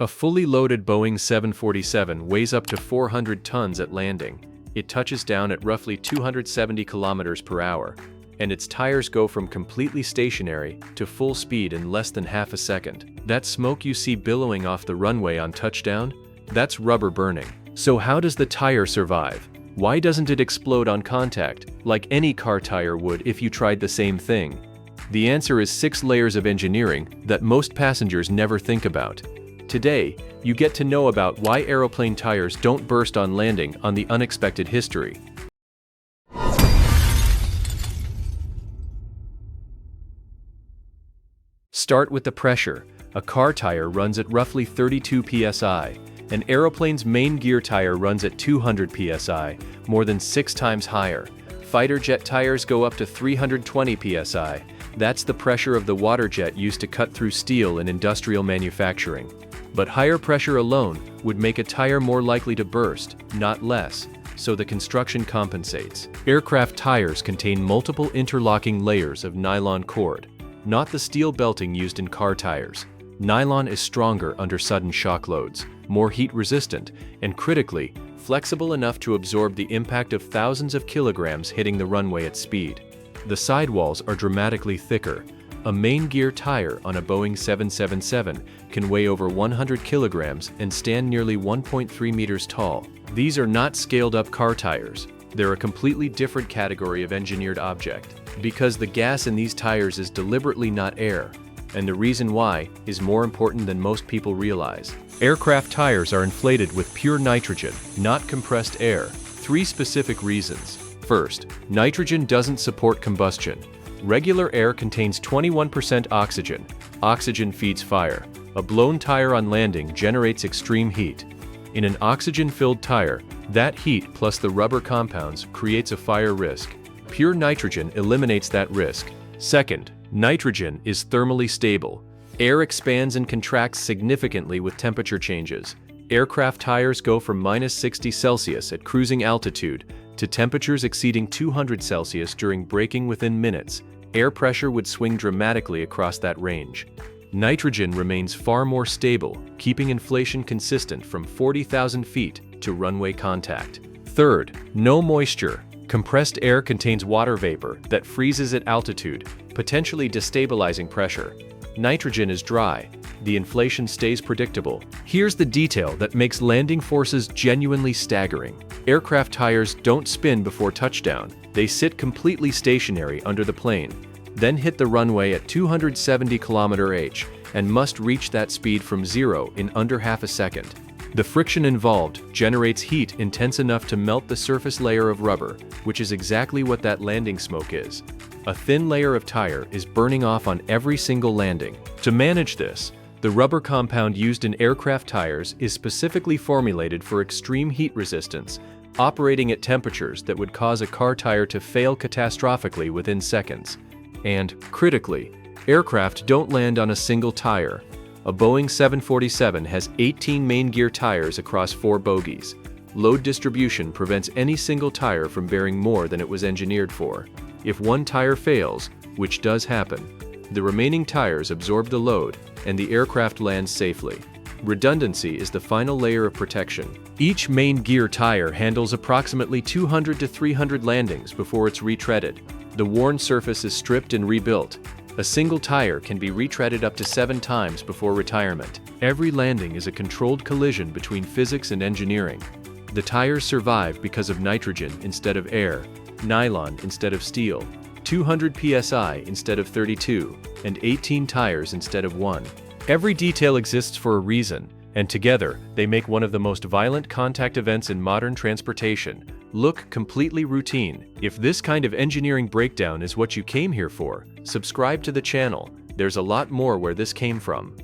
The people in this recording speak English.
A fully loaded Boeing 747 weighs up to 400 tons at landing. It touches down at roughly 270 kilometers per hour, and its tires go from completely stationary to full speed in less than half a second. That smoke you see billowing off the runway on touchdown? That's rubber burning. So how does the tire survive? Why doesn't it explode on contact, like any car tire would if you tried the same thing? The answer is 6 layers of engineering that most passengers never think about. Today, you get to know about why aeroplane tires don't burst on landing on the unexpected history. Start with the pressure. A car tire runs at roughly 32 psi. An aeroplane's main gear tire runs at 200 psi, more than 6 times higher. Fighter jet tires go up to 320 psi. That's the pressure of the water jet used to cut through steel in industrial manufacturing. But higher pressure alone would make a tire more likely to burst, not less, so the construction compensates. Aircraft tires contain multiple interlocking layers of nylon cord, not the steel belting used in car tires. Nylon is stronger under sudden shock loads, more heat-resistant, and critically, flexible enough to absorb the impact of thousands of kilograms hitting the runway at speed. The sidewalls are dramatically thicker. A main gear tire on a Boeing 777 can weigh over 100 kilograms and stand nearly 1.3 meters tall. These are not scaled-up car tires. They're a completely different category of engineered object, because the gas in these tires is deliberately not air, and the reason why is more important than most people realize. Aircraft tires are inflated with pure nitrogen, not compressed air. 3 specific reasons. First, nitrogen doesn't support combustion. Regular air contains 21% oxygen. Oxygen feeds fire. A blown tire on landing generates extreme heat. In an oxygen-filled tire, that heat plus the rubber compounds creates a fire risk. Pure nitrogen eliminates that risk. Second, nitrogen is thermally stable. Air expands and contracts significantly with temperature changes. Aircraft tires go from -60°C at cruising altitude to temperatures exceeding 200°C during braking within minutes. Air pressure would swing dramatically across that range. Nitrogen remains far more stable, keeping inflation consistent from 40,000 feet to runway contact. Third, no moisture. Compressed air contains water vapor that freezes at altitude, potentially destabilizing pressure. Nitrogen is dry. The inflation stays predictable. Here's the detail that makes landing forces genuinely staggering. Aircraft tires don't spin before touchdown. They sit completely stationary under the plane, then hit the runway at 270 km/h and must reach that speed from zero in under half a second. The friction involved generates heat intense enough to melt the surface layer of rubber, which is exactly what that landing smoke is. A thin layer of tire is burning off on every single landing. To manage this, the rubber compound used in aircraft tires is specifically formulated for extreme heat resistance, operating at temperatures that would cause a car tire to fail catastrophically within seconds. And, critically, aircraft don't land on a single tire. A Boeing 747 has 18 main gear tires across 4 bogies. Load distribution prevents any single tire from bearing more than it was engineered for. If one tire fails, which does happen, the remaining tires absorb the load and the aircraft lands safely. Redundancy is the final layer of protection. Each main gear tire handles approximately 200 to 300 landings before it's retreaded. The worn surface is stripped and rebuilt. A single tire can be retreaded up to 7 times before retirement. Every landing is a controlled collision between physics and engineering. The tires survive because of nitrogen instead of air, nylon instead of steel, 200 psi instead of 32, and 18 tires instead of 1. Every detail exists for a reason, and together they make one of the most violent contact events in modern transportation look completely routine. If this kind of engineering breakdown is what you came here for, subscribe to the channel. There's a lot more where this came from.